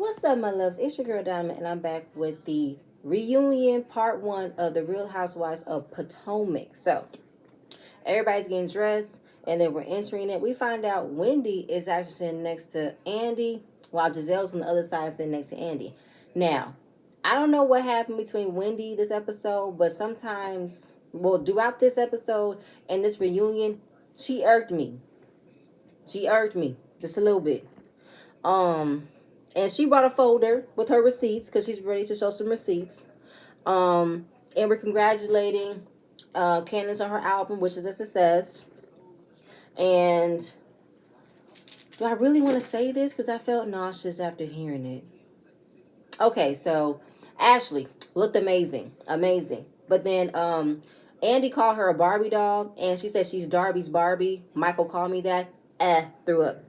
What's up, my loves? It's your girl Diamond, and I'm back with the reunion part one of the Real Housewives of Potomac. So, everybody's getting dressed, and then we're entering it. We find out Wendy is actually sitting next to Andy, while Giselle's on the other side sitting next to Andy. Now, I don't know what happened between Wendy this episode, but sometimes, well, throughout this episode and this reunion, she irked me. She irked me just a little bit. Um, and she brought a folder with her receipts because she's ready to show some receipts. And we're congratulating Candace on her album, which is a success. And do I really want to say this? Because I felt nauseous after hearing it. Okay, so Ashley looked amazing, amazing. But then Andy called her a Barbie doll, and she said she's Darby's Barbie. Michael called me that. Threw up.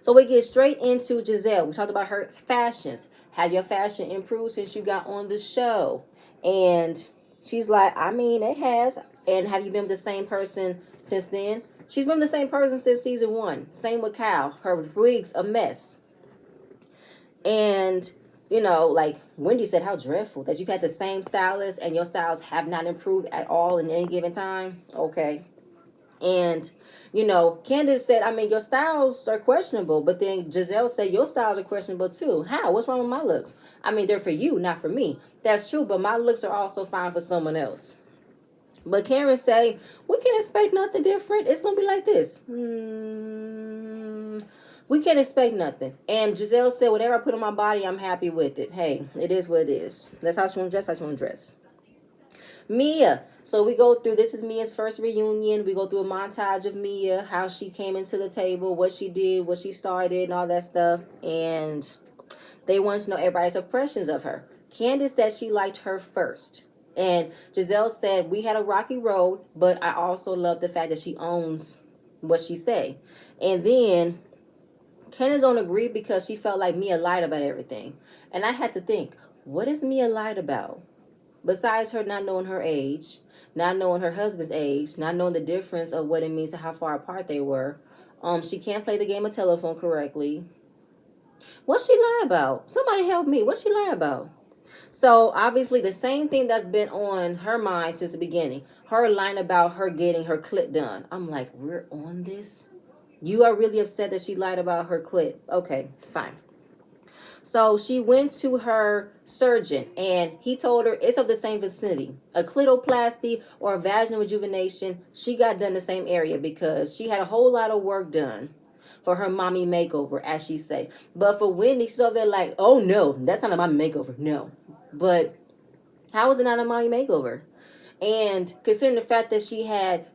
So we get straight into Giselle. We talked about her fashions. Have your fashion improved since you got on the show? And she's like, I mean, it has. And have you been with the same person since then? She's been with the same person since season one. Same with Kyle. Her wig's a mess. And, like Wendy said, how dreadful that you've had the same stylist and your styles have not improved at all in any given time. Okay. And, Candace said, I mean, your styles are questionable. But then Giselle said, your styles are questionable too. How? What's wrong with my looks? I mean, they're for you, not for me. That's true, but my looks are also fine for someone else. But Karen say, we can't expect nothing different. It's going to be like this. We can't expect nothing. And Giselle said, whatever I put on my body, I'm happy with it. Hey, it is what it is. That's how she want to dress. How she want to dress. Mia. So we go through, this is Mia's first reunion. We go through a montage of Mia, how she came into the table, what she did, what she started, and all that stuff. And they wanted to know everybody's impressions of her. Candace said she liked her first. And Giselle said, we had a rocky road, but I also love the fact that she owns what she say. And then Candace don't agree because she felt like Mia lied about everything. And I had to think, what is Mia lied about? Besides her not knowing her age, not knowing her husband's age, not knowing the difference of what it means and how far apart they were. She can't play the game of telephone correctly. What's she lie about? Somebody help me. What's she lie about? So obviously the same thing that's been on her mind since the beginning. Her line about her getting her clit done. I'm like, we're on this? You are really upset that she lied about her clit. Okay, fine. So she went to her surgeon and he told her it's of the same vicinity. A clitoplasty or a vaginal rejuvenation, she got done in the same area because she had a whole lot of work done for her mommy makeover, as she say. But for Wendy, she's over there like, oh no, that's not a mommy makeover. No. But how is it not a mommy makeover? And considering the fact that she had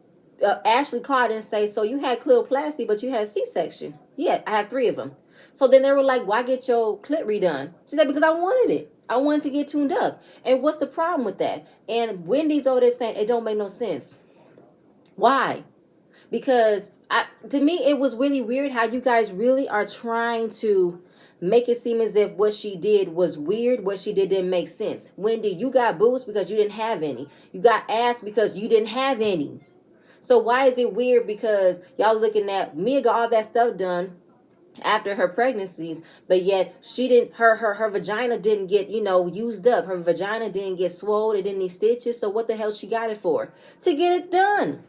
Ashley called and say, so you had clitoplasty, but you had a C-section. Yeah, I have 3 of them. So then they were like, why get your clit redone? She said, because I wanted it. I wanted to get tuned up. And what's the problem with that? And Wendy's over there saying it don't make no sense. Why? Because to me, it was really weird how you guys really are trying to make it seem as if what she did was weird. What she did didn't make sense. Wendy, you got boobs because you didn't have any. You got ass because you didn't have any. So why is it weird because y'all looking at Mia got all that stuff done after her pregnancies, but yet she didn't, her vagina didn't get, used up. Her vagina didn't get swollen. It didn't need stitches. So what the hell she got it for? To get it done.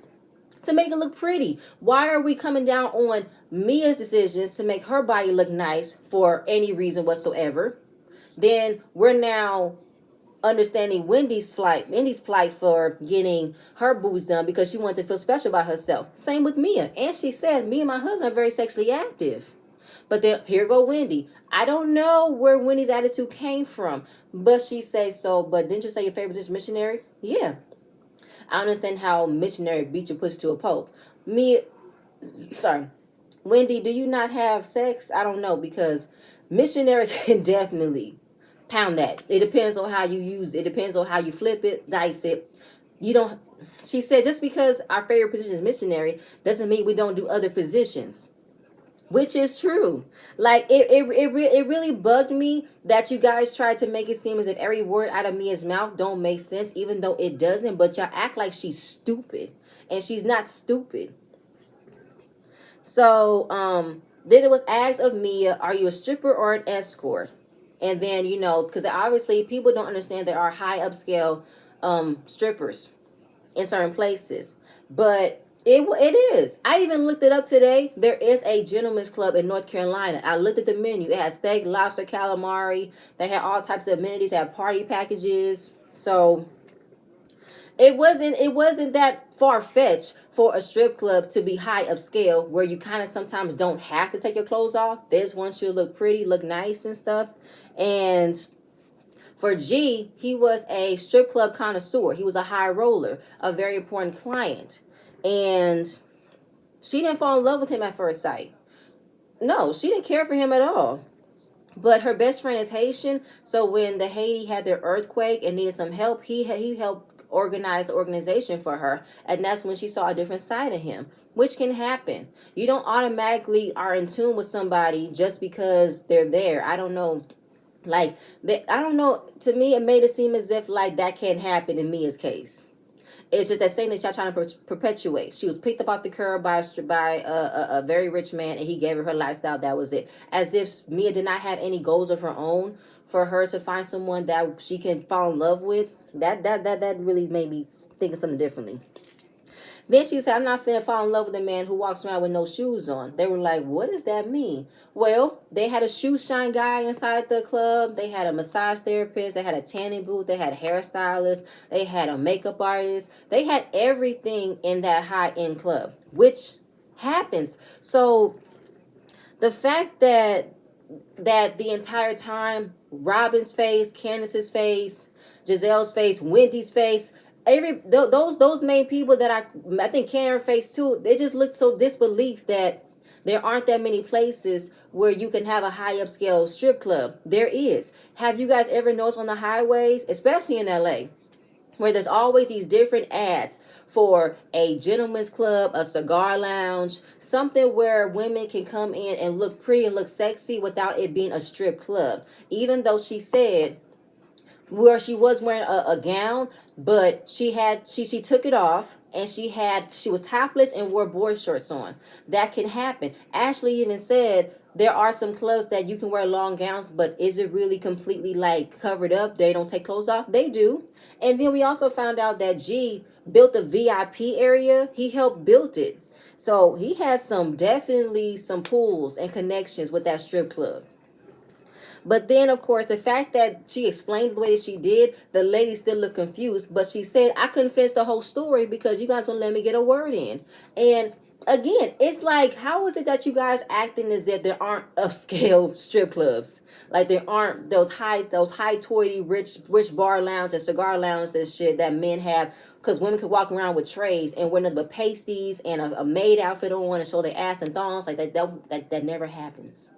To make it look pretty. Why are we coming down on Mia's decisions to make her body look nice for any reason whatsoever? Then we're now understanding Wendy's plight for getting her boobs done because she wanted to feel special about herself. Same with Mia. And she said, me and my husband are very sexually active. But then here go Wendy. I don't know where Wendy's attitude came from, but she says so. But didn't you say your favorite is missionary? Yeah. I understand how missionary beat your pussy to a pope. Wendy, do you not have sex? I don't know because missionary can definitely pound that. It depends on how you use it. It depends on how you flip it, dice it. You don't. She said just because our favorite position is missionary doesn't mean we don't do other positions. Which is true. Like it really bugged me that you guys tried to make it seem as if every word out of Mia's mouth don't make sense, even though it doesn't. But y'all act like she's stupid, and she's not stupid. So Then it was asked of Mia, are you a stripper or an escort? And then, because obviously people don't understand there are high upscale strippers in certain places. But it is. I even looked it up today. There is a gentleman's club in North Carolina. I looked at the menu. It had steak, lobster, calamari. They had all types of amenities. They had party packages. So it wasn't that far fetched for a strip club to be high upscale, where you kind of sometimes don't have to take your clothes off. They just want you to look pretty, look nice and stuff. And for G, he was a strip club connoisseur. He was a high roller, a very important client. And she didn't fall in love with him at first sight. No, she didn't care for him at all. But her best friend is Haitian, so when the Haiti had their earthquake and needed some help, he helped organize the organization for her, and that's when she saw a different side of him, which can happen. You don't automatically are in tune with somebody just because they're there. I don't know. I don't know. To me, it made it seem as if like that can't happen in Mia's case. It's just that same that y'all trying to perpetuate. She was picked up off the curb by a very rich man, and he gave her her lifestyle. That was it. As if Mia did not have any goals of her own for her to find someone that she can fall in love with. That really made me think of something differently. Then she said, I'm not finna fall in love with a man who walks around with no shoes on. They were like, what does that mean? Well, they had a shoe shine guy inside the club. They had a massage therapist. They had a tanning booth. They had a hairstylist. They had a makeup artist. They had everything in that high-end club, which happens. So the fact that the entire time, Robin's face, Candace's face, Giselle's face, Wendy's face, those main people that I think Karen face too, they just look so disbelief that there aren't that many places where you can have a high upscale strip club. There is. Have you guys ever noticed on the highways, especially in LA, where there's always these different ads for a gentleman's club, a cigar lounge, something where women can come in and look pretty and look sexy without it being a strip club? Even though she said where she was wearing a gown, but she took it off, and she was topless and wore board shorts on. That can happen. Ashley even said there are some clubs that you can wear long gowns, but is it really completely like covered up? They don't take clothes off. They do. And then we also found out that G built the VIP area. He helped build it. So he had definitely some pulls and connections with that strip club. But then, of course, the fact that she explained the way that she did, the lady still looked confused. But she said, I couldn't finish the whole story because you guys don't let me get a word in. And again, it's like, how is it that you guys acting as if there aren't upscale strip clubs? Like there aren't those high-toity, rich bar lounge and cigar lounge and shit that men have. Because women could walk around with trays and wear nothing but pasties and a maid outfit on and show their ass and thongs. Like that never happens.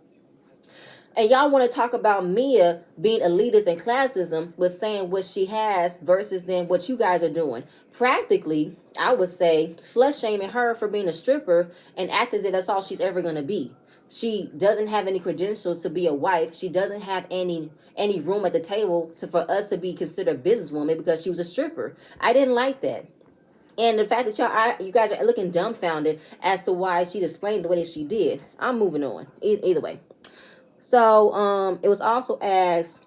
And y'all want to talk about Mia being elitist and classism with saying what she has versus then what you guys are doing. Practically, I would say, slut shaming her for being a stripper and act as if that's all she's ever going to be. She doesn't have any credentials to be a wife. She doesn't have any room at the table for us to be considered a businesswoman because she was a stripper. I didn't like that. And the fact that you guys are looking dumbfounded as to why she displayed the way that she did. I'm moving on. Either way. So it was also asked,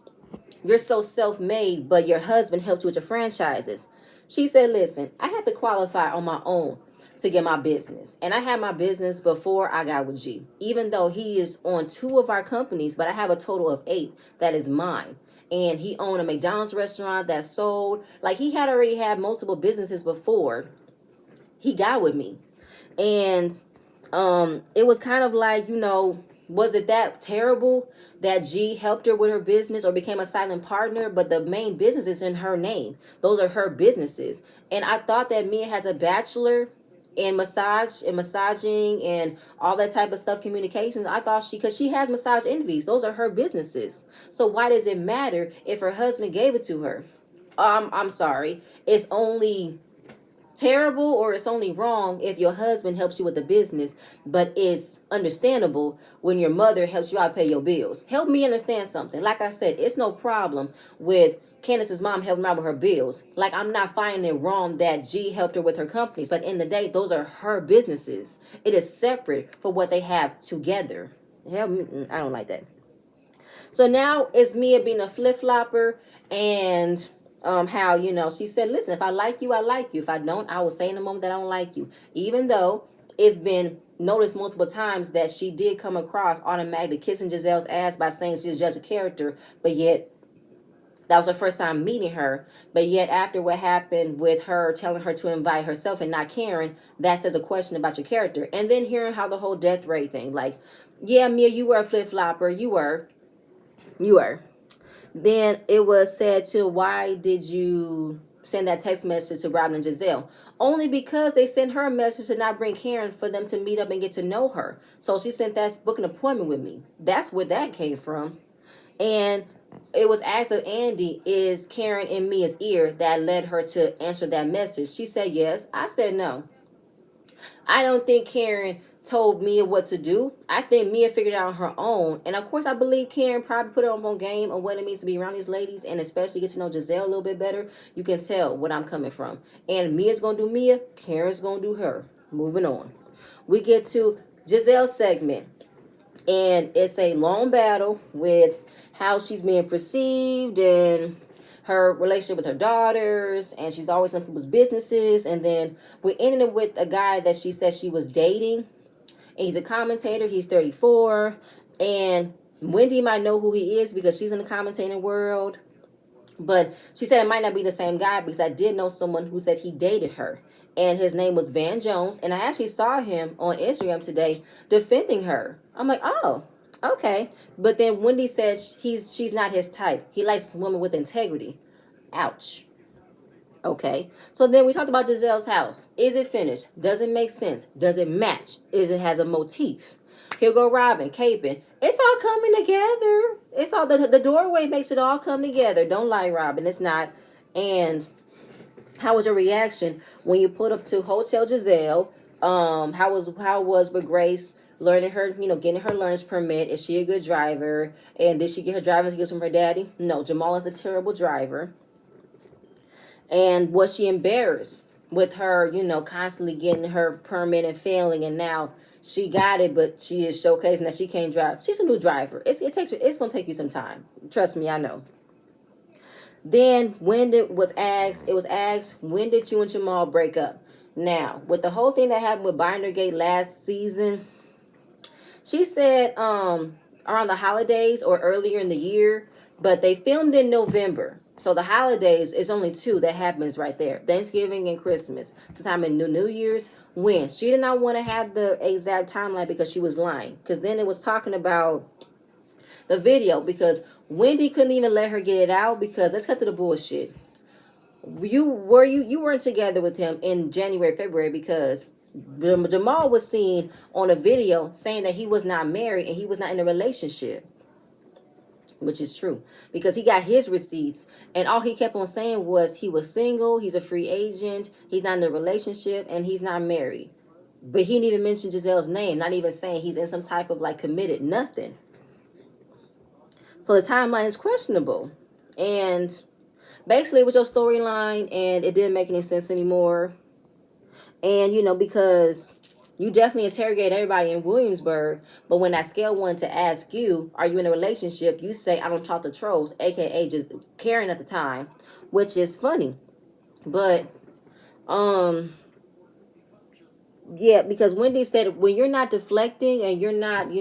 you're so self-made, but your husband helped you with your franchises. She said, listen, I had to qualify on my own to get my business. And I had my business before I got with G. Even though he is on 2 of our companies, but I have a total of 8 that is mine. And he owned a McDonald's restaurant that sold. Like he had already had multiple businesses before he got with me. And it was kind of like, was it that terrible that G helped her with her business or became a silent partner? But the main business is in her name. Those are her businesses. And I thought that Mia has a bachelor in massaging and all that type of stuff, communications. I thought because she has massage envies. Those are her businesses. So why does it matter if her husband gave it to her? I'm sorry. It's only terrible or it's only wrong if your husband helps you with the business, but it's understandable when your mother helps you out pay your bills. Help me understand something. Like I said, it's no problem with Candace's mom helped him out with her bills. Like, I'm not finding it wrong that G helped her with her companies, but in the day, those are her businesses. It is separate for what they have together. Hell, I don't like that. So now it's Mia being a flip-flopper, and how, she said, listen, if I like you, I like you. If I don't, I will say in the moment that I don't like you. Even though it's been noticed multiple times that she did come across automatically kissing Giselle's ass by saying she's just a character, but yet that was her first time meeting her. But yet after what happened with her telling her to invite herself and not Karen, that says a question about your character. And then hearing how the whole death rate thing, like, yeah, Mia, you were a flip-flopper. You were. Then it was said to, why did you send that text message to Robin and Giselle? Only because they sent her a message to not bring Karen for them to meet up and get to know her. So she sent that book an appointment with me. That's where that came from. And it was asked of Andy, is Karen in Mia's ear, that led her to answer that message. She said yes. I said no. I don't think Karen told Mia what to do. I think Mia figured it out on her own. And of course, I believe Karen probably put her on game on what it means to be around these ladies, and especially get to know Giselle a little bit better. You can tell what I'm coming from. And Mia's going to do Mia. Karen's going to do her. Moving on. We get to Giselle's segment. And it's a long battle with how she's being perceived and her relationship with her daughters, and she's always in people's businesses. And then we ended it with a guy that she said she was dating, and he's a commentator. He's 34, and Wendy might know who he is because she's in the commentating world. But she said it might not be the same guy, because I did know someone who said he dated her, and his name was Van Jones. And I actually saw him on Instagram today defending her. I'm like, oh, okay. But then Wendy says she's not his type. He likes women with integrity. Ouch. Okay. So then we talked about Giselle's house. Is it finished? Does it make sense? Does it match? Has a motif? Here go Robin, caping. It's all coming together. It's all the doorway makes it all come together. Don't lie, Robin. It's not. And how was your reaction when you pulled up to Hotel Giselle? How was with Grace learning her, getting her learner's permit? Is she a good driver? And did she get her driving skills from her daddy? No, Jamal is a terrible driver. And was she embarrassed with her, constantly getting her permit and failing, and now she got it, but she is showcasing that she can't drive? She's a new driver. It's gonna take you some time. Trust me, I know. Then when it was asked, when did you and Jamal break up? Now, with the whole thing that happened with Bindergate last season, she said around the holidays or earlier in the year, but they filmed in November. So the holidays is only two that happens right there. Thanksgiving and Christmas. Sometime in New Year's. When? She did not want to have the exact timeline because she was lying. Because then it was talking about the video, because Wendy couldn't even let her get it out, because let's cut to the bullshit. You weren't together with him in January, February, because Jamal was seen on a video saying that he was not married and he was not in a relationship. Which is true, because he got his receipts, and all he kept on saying was he was single, he's a free agent, he's not in a relationship, and he's not married. But he didn't even mention Giselle's name, not even saying he's in some type of like committed, nothing. So the timeline is questionable. And basically it was your storyline, and it didn't make any sense anymore. And, because you definitely interrogate everybody in Williamsburg, but when that scale wanted to ask you, are you in a relationship? You say, I don't talk to trolls, aka just Karen at the time, which is funny. But, yeah, because Wendy said when you're not deflecting and you're not,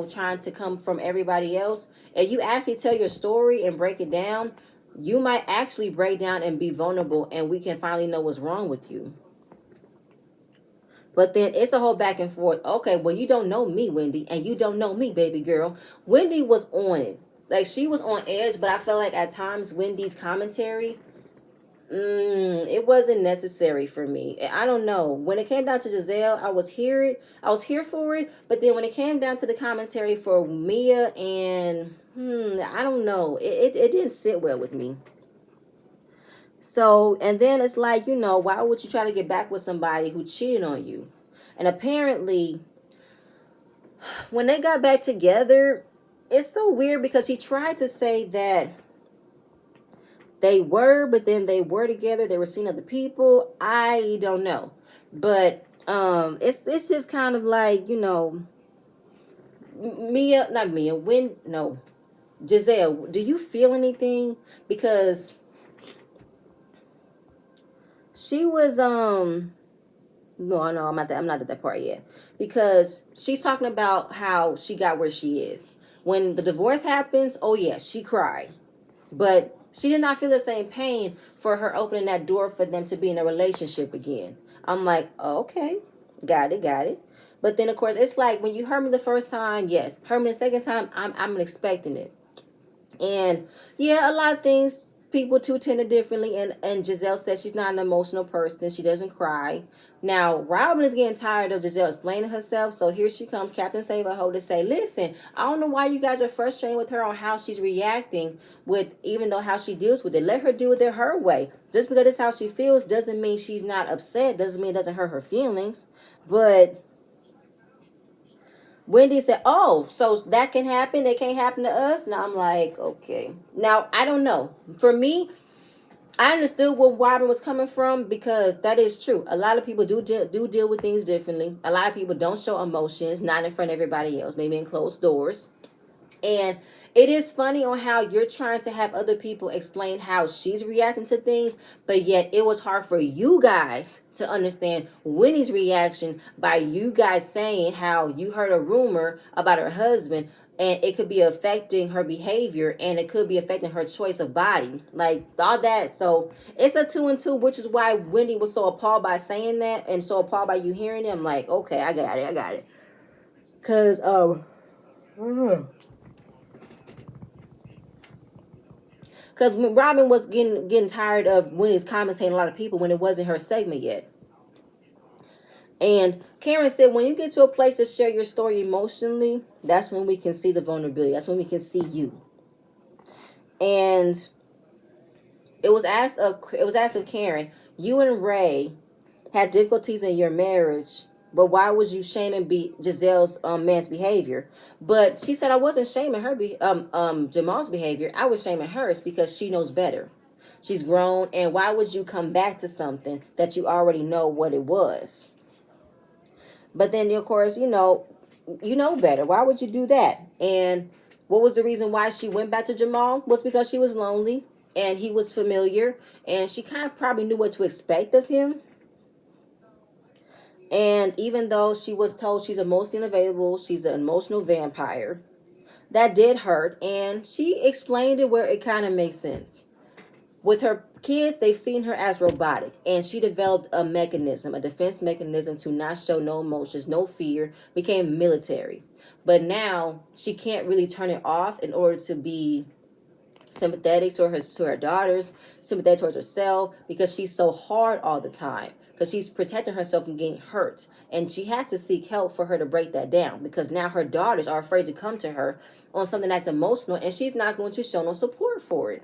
trying to come from everybody else, and you actually tell your story and break it down, you might actually break down and be vulnerable, and we can finally know what's wrong with you. But then it's a whole back and forth. Okay, well, you don't know me, Wendy, and you don't know me, baby girl. Wendy was on it. Like, she was on edge, but I felt like at times Wendy's commentary, it wasn't necessary for me. I don't know. When it came down to Giselle, I was here for it. But then when it came down to the commentary for Mia and, I don't know. It didn't sit well with me. So, and then it's like, why would you try to get back with somebody who cheated on you? And apparently, when they got back together, it's so weird because he tried to say that they were, but then they were together. They were seeing other people. I don't know, but it's just kind of like, you know, Mia, not Mia. When no, Giselle, do you feel anything? Because she was no, I'm not at that part yet. Because she's talking about how she got where she is. When the divorce happens, oh yeah, she cried. But she did not feel the same pain for her opening that door for them to be in a relationship again. I'm like, oh, okay, got it, got it. But then of course it's like when you heard me the first time, yes. Heard me the second time, I'm expecting it. And yeah, a lot of things people too tend to differently. And Giselle says she's not an emotional person. She doesn't cry. Now Robin is getting tired of Giselle explaining herself. So here she comes, Captain Save a Ho, to say, listen, I don't know why you guys are frustrated with her on how she's reacting with, even though how she deals with it. Let her deal with it her way. Just because it's how she feels doesn't mean she's not upset. Doesn't mean it doesn't hurt her feelings. But Wendy said, "Oh, so that can happen. It can't happen to us." Now I'm like, okay. Now I don't know. For me, I understood where Robin was coming from because that is true. A lot of people do deal with things differently. A lot of people don't show emotions, not in front of everybody else, maybe in closed doors. And it is funny on how you're trying to have other people explain how she's reacting to things, but yet it was hard for you guys to understand Winnie's reaction by you guys saying how you heard a rumor about her husband and it could be affecting her behavior and it could be affecting her choice of body, like all that. So it's a 2 and 2, which is why Wendy was so appalled by saying that and so appalled by you hearing it. I'm like, okay, I got it. Because because Robin was getting tired of Winnie's commentating a lot of people when it wasn't her segment yet. And Karen said, when you get to a place to share your story emotionally, that's when we can see the vulnerability. That's when we can see you. And it was asked of Karen, you and Ray had difficulties in your marriage, but why was you shaming Giselle's man's behavior? But she said, I wasn't shaming her Jamal's behavior. I was shaming hers because she knows better. She's grown, and why would you come back to something that you already know what it was? But then of course, you know better. Why would you do that? And what was the reason why she went back to Jamal? Was because she was lonely and he was familiar, and she kind of probably knew what to expect of him. And even though she was told she's emotionally unavailable, she's an emotional vampire, that did hurt. And she explained it where it kind of makes sense. With her kids, they've seen her as robotic. And she developed a mechanism, a defense mechanism to not show no emotions, no fear, became military. But now she can't really turn it off in order to be sympathetic to her daughters, sympathetic towards herself, because she's so hard all the time. Because she's protecting herself from getting hurt. And she has to seek help for her to break that down. Because now her daughters are afraid to come to her on something that's emotional, and she's not going to show no support for it.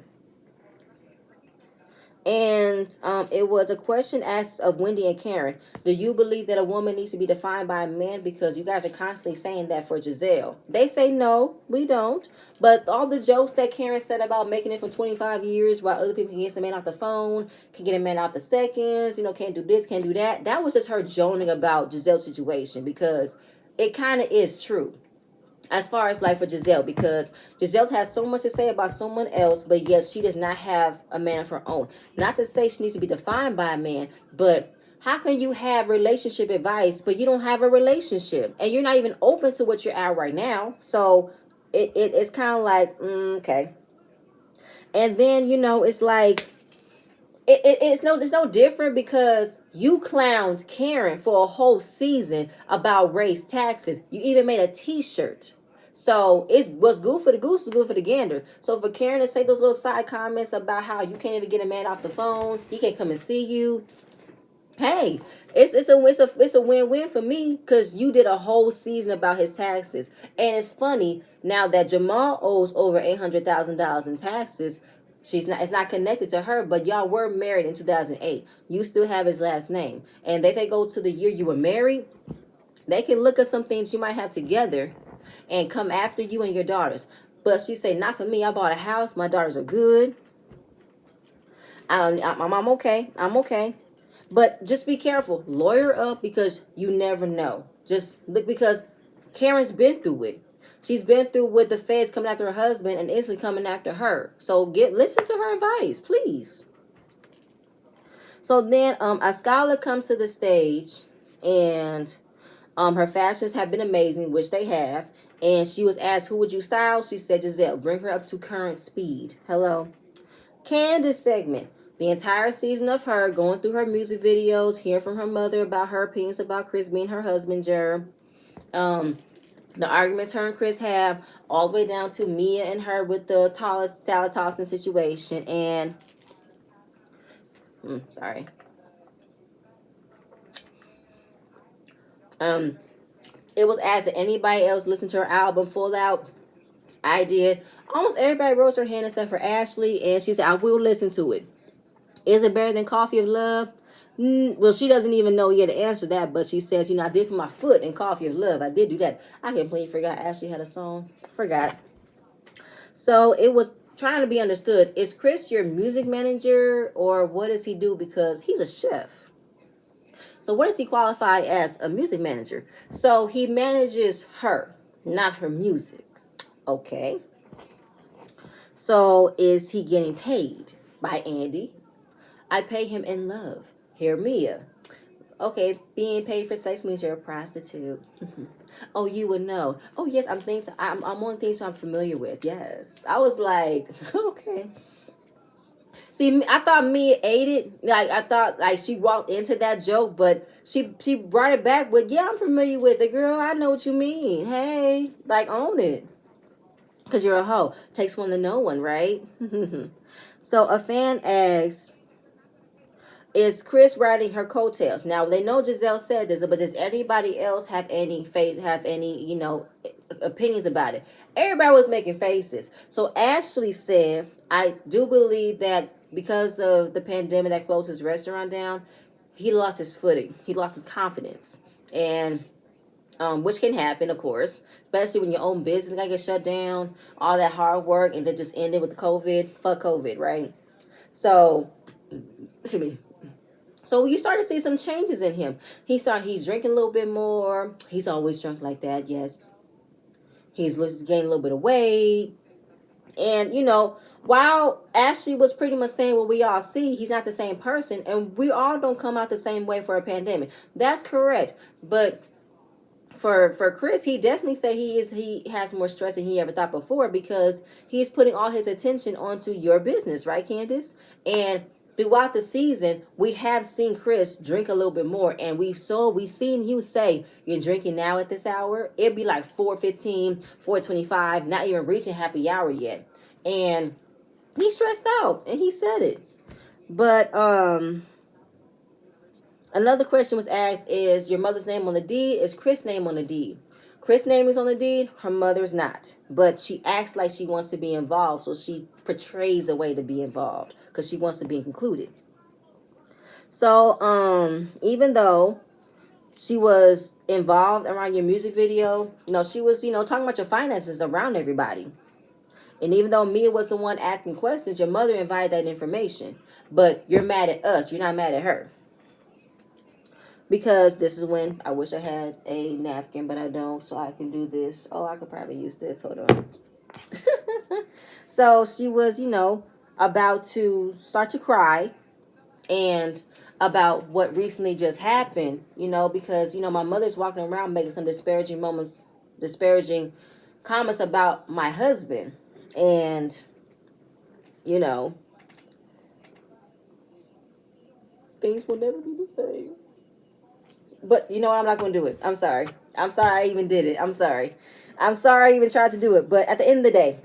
And it was a question asked of Wendy and Karen. Do you believe that a woman needs to be defined by a man? Because you guys are constantly saying that for Giselle. They say no, we don't. But all the jokes that Karen said about making it for 25 years while other people can get some man off the phone, can get a man out the seconds, can't do this, can't do that. That was just her joning about Giselle's situation because it kind of is true as far as like for Giselle, because Giselle has so much to say about someone else, but yet she does not have a man of her own. Not to say she needs to be defined by a man, but how can you have relationship advice, but you don't have a relationship and you're not even open to what you're at right now? So it's kind of like, okay. And then, it's like, it's no different because you clowned Karen for a whole season about raised taxes. You even made a T-shirt. So it's what's good for the goose is good for the gander. So for Karen to say those little side comments about how you can't even get a man off the phone, he can't come and see you. Hey, it's a win-win for me because you did a whole season about his taxes, and it's funny now that Jamal owes over $800,000 in taxes. It's not connected to her, but y'all were married in 2008. You still have his last name, and if they go to the year you were married, they can look at some things you might have together, and come after you and your daughters. But she said, not for me. I bought a house. My daughters are good. I'm okay. I'm okay. But just be careful. Lawyer up because you never know. Just look because Karen's been through it. She's been through with the feds coming after her husband and instantly coming after her. So listen to her advice, please. So then a scholar comes to the stage and her fashions have been amazing, which they have. And she was asked, who would you style? She said, Giselle, bring her up to current speed. Hello. Candace segment. The entire season of her going through her music videos, hearing from her mother about her opinions about Chris being her husband, Jer. The arguments her and Chris have, all the way down to Mia and her with the tallest salad tossing situation. And, sorry. Um, it was asked that anybody else listen to her album full out. I did. Almost everybody rose her hand except for Ashley, and she said, I will listen to it. Is it better than Coffee of Love? Well, she doesn't even know yet to answer that, but she says, I did put my foot in Coffee of Love. I did do that. I completely forgot Ashley had a song. Forgot. So it was trying to be understood. Is Chris your music manager, or what does he do? Because he's a chef. So what does he qualify as a music manager? So he manages her, not her music. Okay. So is he getting paid by Andy? I pay him in love. Hear Mia. Okay, being paid for sex means you're a prostitute. Oh, you would know. Oh, yes, I'm on things I'm familiar with. Yes. I was like, okay. See, I thought Mia ate it. Like, I thought, like, she walked into that joke, but she brought it back with, yeah, I'm familiar with it, girl. I know what you mean. Hey, like, own it. Because you're a hoe. Takes one to know one, right? So a fan asks, is Chris riding her coattails? Now they know Giselle said this, but does anybody else have any opinions about it? Everybody was making faces. So Ashley said, I do believe that because of the pandemic that closed his restaurant down, he lost his footing. He lost his confidence. And which can happen, of course, especially when your own business got to get shut down, all that hard work, and then just ended with the COVID. Fuck COVID, right? So, excuse me. So you start to see some changes in him. He's drinking a little bit more. He's always drunk like that, yes. He's gaining a little bit of weight. And, while Ashley was pretty much saying what we all see, he's not the same person. And we all don't come out the same way for a pandemic. That's correct. But for Chris, he definitely say he has more stress than he ever thought before because he's putting all his attention onto your business, right, Candace? And throughout the season, we have seen Chris drink a little bit more, and we seen he would say, "You're drinking now at this hour." It'd be like 4:15, 4:25, not even reaching happy hour yet, and he's stressed out, and he said it. But another question was asked, is your mother's name on the deed? Is Chris' name on the deed? Chris' name is on the deed. Her mother's not. But she acts like she wants to be involved. So she portrays a way to be involved because she wants to be included. So even though she was involved around your music video, she was, talking about your finances around everybody. And even though Mia was the one asking questions, your mother invited that information. But you're mad at us. You're not mad at her. Because this is when I wish I had a napkin, but I don't, so I can do this. Oh, I could probably use this. Hold on. So she was, about to start to cry and about what recently just happened, because, my mother's walking around making some disparaging comments about my husband. And, things will never be the same. But you know what? I'm not going to do it. I'm sorry. I even did it. I'm sorry I even tried to do it. But at the end of the day,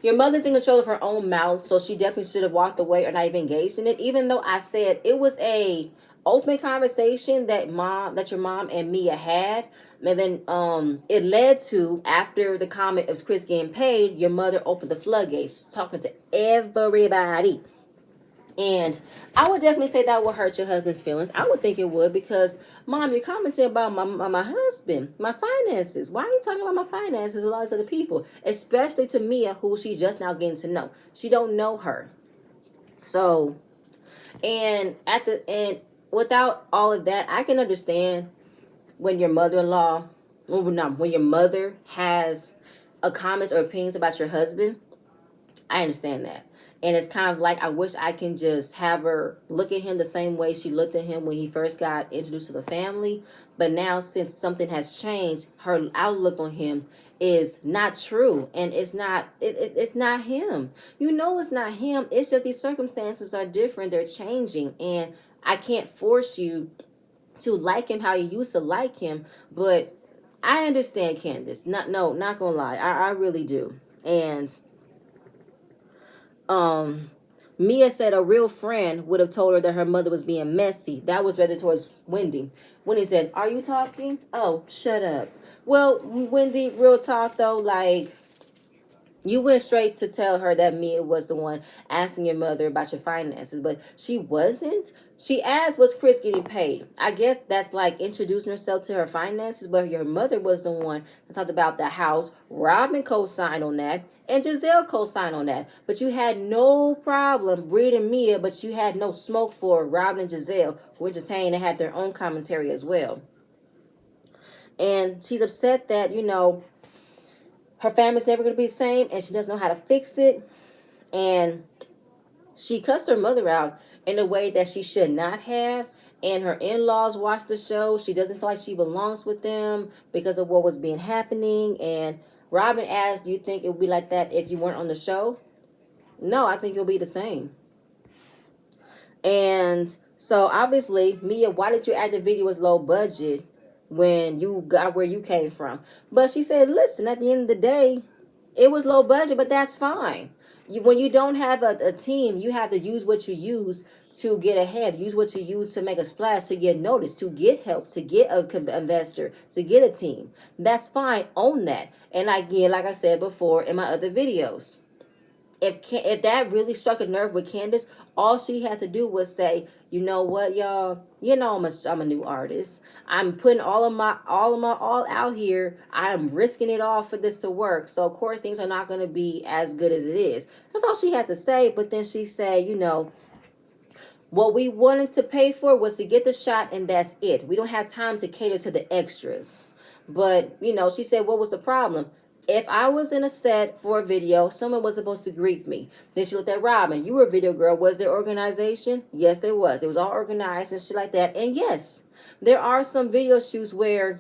your mother's in control of her own mouth, so she definitely should have walked away or not even engaged in it. Even though I said it was a open conversation that your mom and Mia had, and then it led to, after the comment of Chris getting paid, your mother opened the floodgates, talking to everybody. And I would definitely say that would hurt your husband's feelings. I would think it would, because, Mom, you're commenting about my husband, my finances. Why are you talking about my finances with all these other people? Especially to Mia, who she's just now getting to know. She don't know her. So, and at the end, without all of that, I can understand when your mother-in-law, well, not when your mother has a comments or opinions about your husband. I understand that. And it's kind of like I wish I can just have her look at him the same way she looked at him when he first got introduced to the family. But now, since something has changed, her outlook on him is not true, and it's not him. You know, it's not him. It's just these circumstances are different. They're changing, and I can't force you to like him how you used to like him. But I understand, Candace. Not gonna lie. I really do. And um Mia said a real friend would have told her that her mother was being messy. That was directed towards Wendy. Wendy said, "Are you talking? Oh, shut up." Well, Wendy, real talk though, like, you went straight to tell her that Mia was the one asking your mother about your finances, but she wasn't. She asked, was Chris getting paid? I guess that's like introducing herself to her finances, but your mother was the one that talked about the house. Robin co-signed on that, and Giselle co-signed on that. But you had no problem reading Mia, but you had no smoke for Robin and Giselle, who entertained and had their own commentary as well. And she's upset that, her family's never going to be the same, and she doesn't know how to fix it. And she cussed her mother out in a way that she should not have. And her in-laws watched the show. She doesn't feel like she belongs with them because of what was being happening. And Robin asked, do you think it would be like that if you weren't on the show? No, I think it'll be the same. And so obviously, Mia, why did you add the video as low budget when you got where you came from? But she said, listen, at the end of the day, it was low budget, but that's fine. When you don't have a team, you have to use what you use to get ahead. Use what you use to make a splash, to get noticed, to get help, to get a investor, to get a team. That's fine. Own that. And again, like I said before in my other videos, if that really struck a nerve with Candace, all she had to do was say, you know what, y'all, I'm a new artist. I'm putting all all out here. I'm risking it all for this to work. So of course things are not going to be as good as it is. That's all she had to say. But then she said, what we wanted to pay for was to get the shot, and that's it. We don't have time to cater to the extras. But, she said, what was the problem? If I was in a set for a video, someone was supposed to greet me. Then she looked at Robin. You were a video girl. Was there organization? Yes, there was. It was all organized and shit like that. And yes, there are some video shoots where,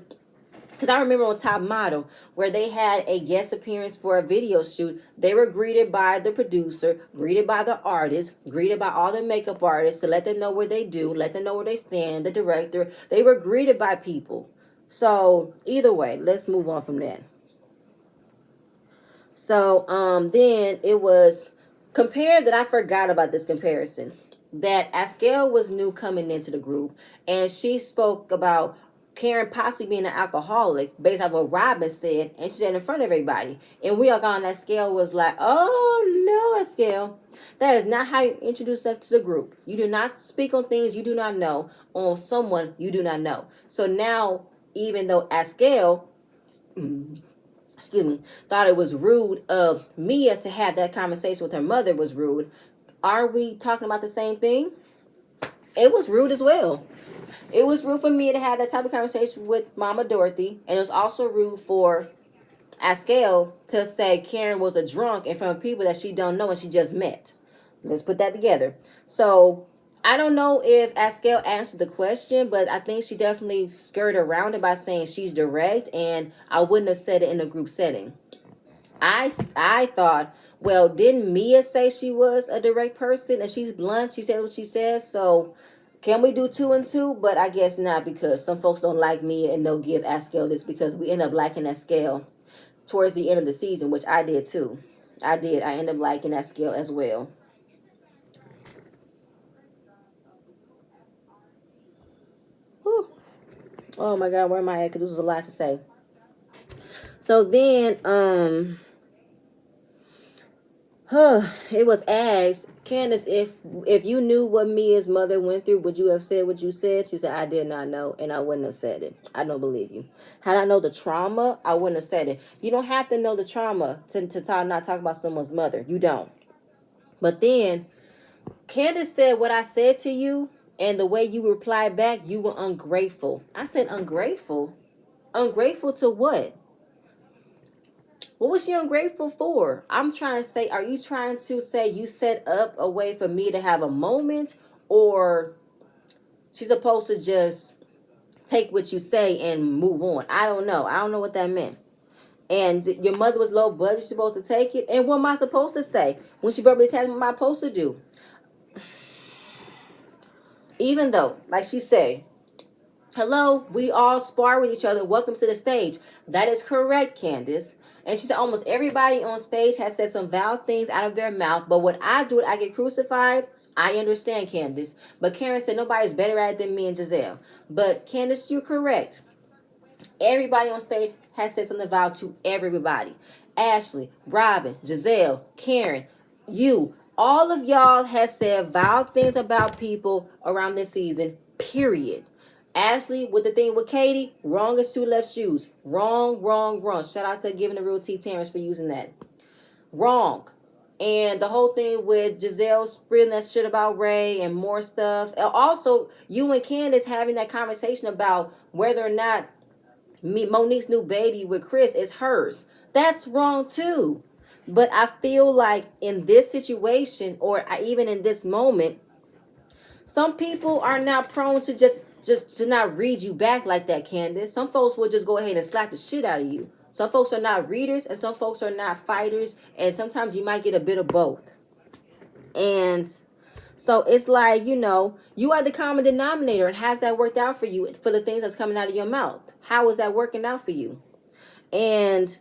because I remember on Top Model, where they had a guest appearance for a video shoot. They were greeted by the producer, greeted by the artist, greeted by all the makeup artists to let them know what they do, let them know where they stand, the director. They were greeted by people. So either way, let's move on from that. So then it was compared that I forgot about this comparison. That Askell was new coming into the group, and she spoke about Karen possibly being an alcoholic based on what Robin said, and she said in front of everybody. And we all got on that scale was like, oh no, Askell. That is not how you introduce yourself to the group. You do not speak on things you do not know on someone you do not know. So now, even though Askell thought it was rude of Mia to have that conversation with her mother was rude. Are we talking about the same thing? It was rude as well. It was rude for Mia to have that type of conversation with Mama Dorothy, and it was also rude for Askell to say Karen was a drunk in front of people that she don't know and she just met. Let's put that together. So I don't know if Askell answered the question, but I think she definitely skirted around it by saying she's direct, and I wouldn't have said it in a group setting. I thought, well, didn't Mia say she was a direct person and she's blunt? She said what she says, so can we do 2 and 2? But I guess not, because some folks don't like Mia and they'll give Askell this because we end up liking Askell towards the end of the season, which I did too. I did. I ended up liking Askell as well. Whew. Oh my God, where am I at? Because this was a lot to say. So then, it was asked, Candace, if you knew what Mia's mother went through, would you have said what you said? She said, I did not know, and I wouldn't have said it. I don't believe you. Had I know the trauma, I wouldn't have said it. You don't have to know the trauma to not talk about someone's mother. You don't. But then Candace said what I said to you, and the way you replied back, you were ungrateful. I said, ungrateful? Ungrateful to what? What was she ungrateful for? I'm trying to say, are you trying to say you set up a way for me to have a moment? Or she's supposed to just take what you say and move on? I don't know. I don't know what that meant. And your mother was low budget, you're supposed to take it. And what am I supposed to say? When she verbally attacked me, what am I supposed to do? Even though, like she said, hello, we all spar with each other. Welcome to the stage. That is correct, Candace. And she said almost everybody on stage has said some vile things out of their mouth. But when I do it, I get crucified. I understand, Candace. But Karen said nobody's better at it than me and Giselle. But Candace, you're correct. Everybody on stage has said something vile to everybody. Ashley, Robin, Giselle, Karen, you, all of y'all has said vile things about people around this season, period. Ashley, with the thing with Katie, wrong as two left shoes. Wrong, wrong, wrong. Shout out to Giving the Real T Terrence for using that. Wrong. And the whole thing with Giselle spreading that shit about Ray and more stuff. Also, you and Candace having that conversation about whether or not Monique's new baby with Chris is hers. That's wrong too. But I feel like in this situation, or even in this moment, some people are not prone to just to not read you back like that, Candace. Some folks will just go ahead and slap the shit out of you. Some folks are not readers, and some folks are not fighters, and sometimes you might get a bit of both. And so it's like, you are the common denominator. And has that worked out for you for the things that's coming out of your mouth? How is that working out for you? And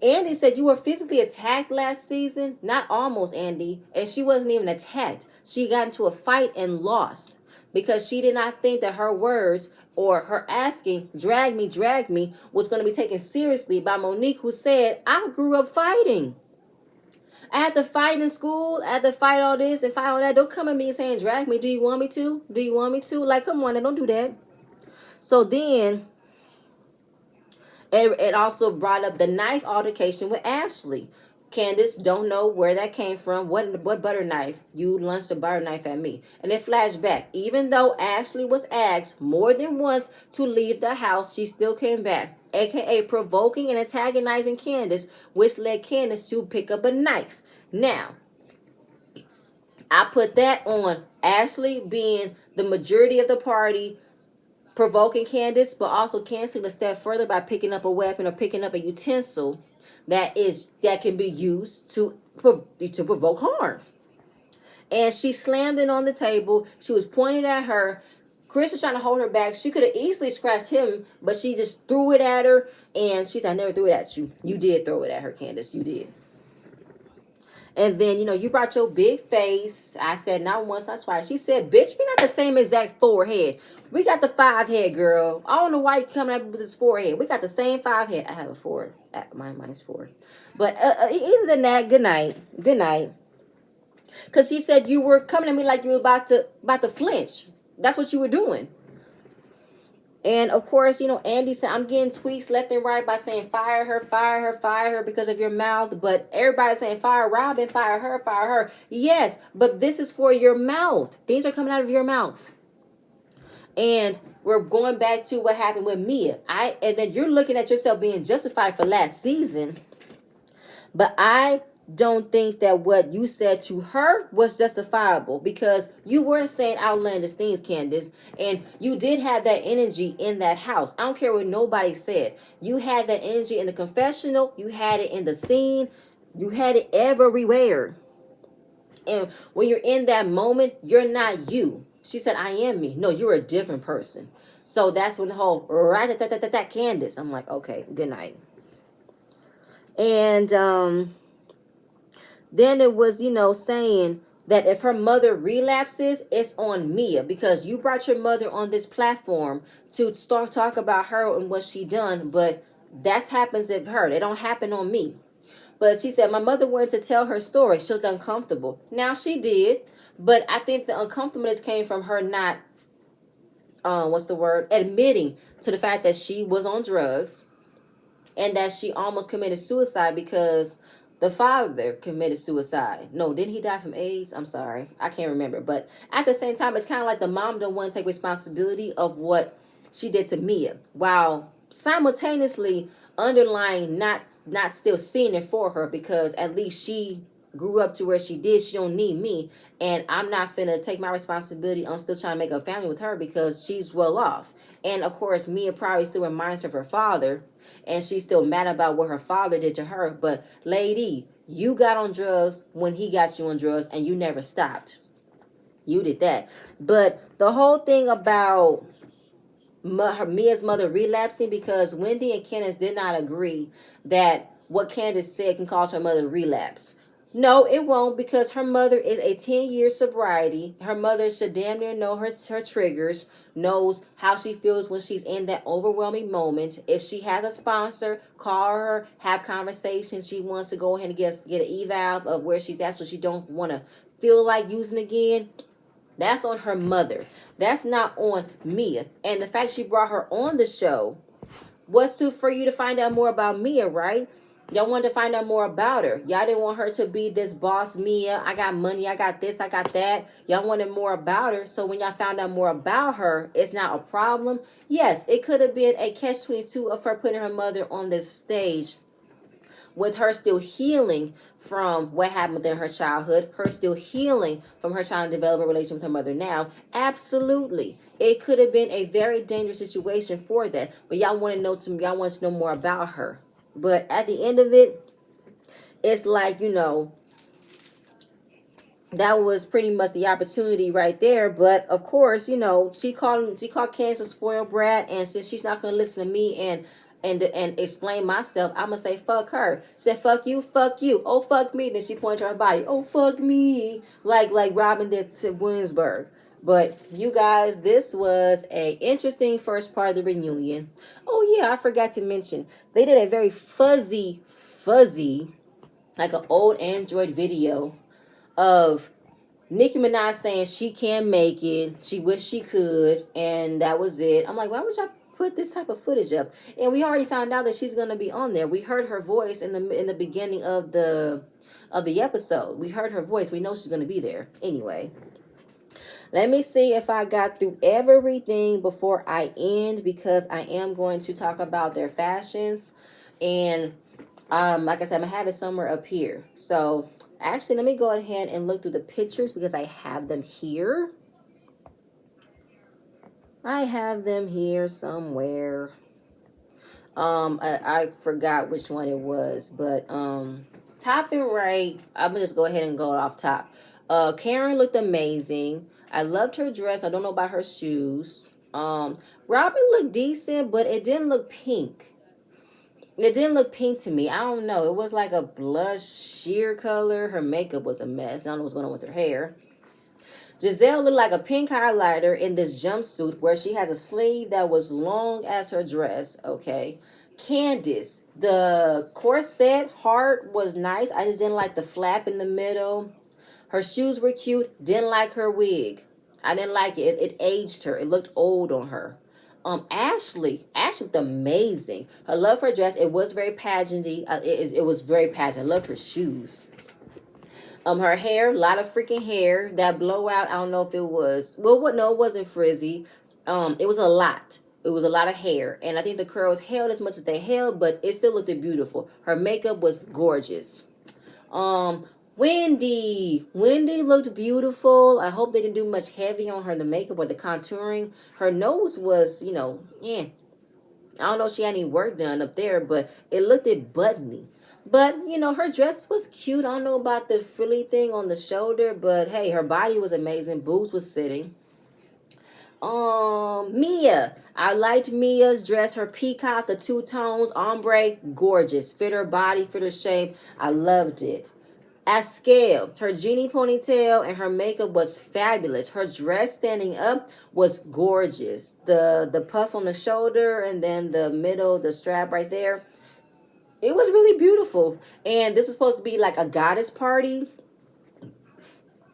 Andy said you were physically attacked last season. Not almost, Andy. And she wasn't even attacked. She got into a fight and lost because she did not think that her words or her asking, drag me, was going to be taken seriously by Monique, who said, I grew up fighting. I had to fight in school. I had to fight all this and fight all that. Don't come at me saying, drag me. Do you want me to? Do you want me to? Like, come on, don't do that. So then it also brought up the knife altercation with Ashley. Candace, don't know where that came from. What butter knife? You launched a butter knife at me. And it flashed back. Even though Ashley was asked more than once to leave the house, she still came back. AKA provoking and antagonizing Candace, which led Candace to pick up a knife. Now, I put that on Ashley being the majority of the party, provoking Candace, but also canceling a step further by picking up a weapon or picking up a utensil that can be used to provoke harm. And she slammed it on the table. She was pointing at her. Chris was trying to hold her back. She could have easily scratched him, but she just threw it at her. And she said, I never threw it at you. You did throw it at her, Candace. You did. And then, you brought your big face. I said, not once, not twice. She said, bitch, we got the same exact forehead. We got the 5 head, girl. I don't know why you coming at me with this 4 head. We got the same 5 head. I have a 4. Mine's 4. But either than that, good night. Good night. Because she said you were coming at me like you were about to flinch. That's what you were doing. And of course, Andy said, I'm getting tweets left and right by saying fire her because of your mouth. But everybody's saying fire Robin, fire her. Yes, but this is for your mouth. Things are coming out of your mouth. And we're going back to what happened with Mia. And then you're looking at yourself being justified for last season. But I don't think that what you said to her was justifiable, because you weren't saying outlandish things, Candace, and you did have that energy in that house. I don't care what nobody said. You had that energy in the confessional. You had it in the scene. You had it everywhere. And when you're in that moment, you're not you. She said, I am me. No, you're a different person. So that's when the whole Candace. I'm like, okay, good night. And then it was, saying that if her mother relapses, it's on Mia, because you brought your mother on this platform to start talk about her and what she done. But that happens with her. It don't happen on me. But she said, my mother wanted to tell her story. She was uncomfortable. Now she did. But I think the uncomfortableness came from her not, admitting to the fact that she was on drugs and that she almost committed suicide because The father committed suicide. No, didn't he die from AIDS? I'm sorry. I can't remember. But at the same time, it's kind of like the mom don't want to take responsibility of what she did to Mia, while simultaneously underlying not still seeing it for her, because at least she grew up to where she did. She don't need me, and I'm not finna take my responsibility. I'm still trying to make a family with her because she's well off. And of course, Mia probably still reminds her of her father, and she's still mad about what her father did to her. But lady, you got on drugs when he got you on drugs, and you never stopped. You did that. But the whole thing about Mia's mother relapsing, because Wendy and Candace did not agree that what Candace said can cause her mother to relapse. No, it won't, because her mother is a 10-year sobriety. Her mother should damn near know her triggers, knows how she feels when she's in that overwhelming moment. If she has a sponsor, call her, have conversations. She wants to go ahead and get an eval of where she's at, so she don't want to feel like using again. That's on her mother. That's not on Mia. And the fact she brought her on the show was for you to find out more about Mia, right? Y'all wanted to find out more about her. Y'all didn't want her to be this boss Mia. I got money, I got this, I got that. Y'all wanted more about her. So when y'all found out more about her, it's not a problem. Yes, it could have been a catch-22 of her putting her mother on this stage, with her still healing from what happened in her childhood, her still healing from her trying to develop a relationship with her mother now. Absolutely. It could have been a very dangerous situation for that. But y'all y'all wanted to know more about her. But at the end of it, it's like, that was pretty much the opportunity right there. But of course, she called Candace a spoiled brat, and since she's not gonna listen to me and explain myself, I'm gonna say fuck her. Said fuck you, fuck you, oh fuck me. Then she pointed to her body, oh fuck me, like Robin did to Williamsburg. But you guys, this was a interesting first part of the reunion. Oh yeah, I forgot to mention they did a very fuzzy, like an old Android video of Nicki Minaj saying she can't make it, she wished she could, and that was it. I'm like, why would y'all put this type of footage up? And we already found out that she's gonna be on there. We heard her voice in the beginning of the episode. We heard her voice. We know she's gonna be there. Anyway, let me see if I got through everything before I end, because I am going to talk about their fashions. And like I said, I'm gonna have it somewhere up here. So actually, let me go ahead and look through the pictures, because I have them here. I have them here somewhere. I forgot which one it was, but top and right, I'm gonna just go ahead and go off top. Karen looked amazing. I loved her dress. I don't know about her shoes. Robin looked decent, but it didn't look pink. It didn't look pink to me. I don't know. It was like a blush sheer color. Her makeup was a mess. I don't know what's going on with her hair. Giselle looked like a pink highlighter in this jumpsuit where she has a sleeve that was long as her dress. Okay. Candace, the corset heart was nice. I just didn't like the flap in the middle. Her shoes were cute. Didn't like her wig. I didn't like it. It aged her. It looked old on her. Ashley looked amazing. I love her dress. It was very pageanty. It was very pageant. I love her shoes. Her hair, a lot of freaking hair. That blowout, I don't know if it was, well, what? No, it wasn't frizzy. It was a lot. It was a lot of hair, and I think the curls held as much as they held, but it still looked beautiful. Her makeup was gorgeous. Wendy looked beautiful. I hope they didn't do much heavy on her in the makeup or the contouring. Her nose was, yeah. I don't know if she had any work done up there, but it looked buttony. But, her dress was cute. I don't know about the frilly thing on the shoulder, but hey, her body was amazing. Boobs was sitting. Mia. I liked Mia's dress. Her peacock, the two tones, ombre, gorgeous. Fit her body, fit her shape. I loved it. Askel, her genie ponytail and her makeup was fabulous. Her dress standing up was gorgeous. The puff on the shoulder and then the middle, the strap right there. It was really beautiful. And this was supposed to be like a goddess party.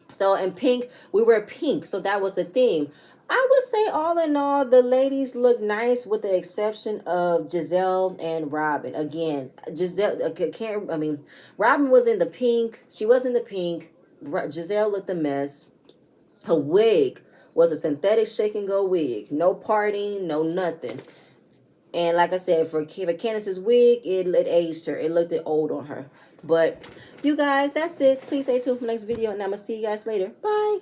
So in pink, we wear pink. So that was the theme. I would say all in all, the ladies look nice with the exception of Giselle and Robin. Again, Giselle, can't, I mean, Robin was in the pink. She was in the pink. Giselle looked a mess. Her wig was a synthetic shake and go wig. No parting, no nothing. And like I said, for Candace's wig, it aged her. It looked old on her. But you guys, that's it. Please stay tuned for the next video, and I'm going to see you guys later. Bye.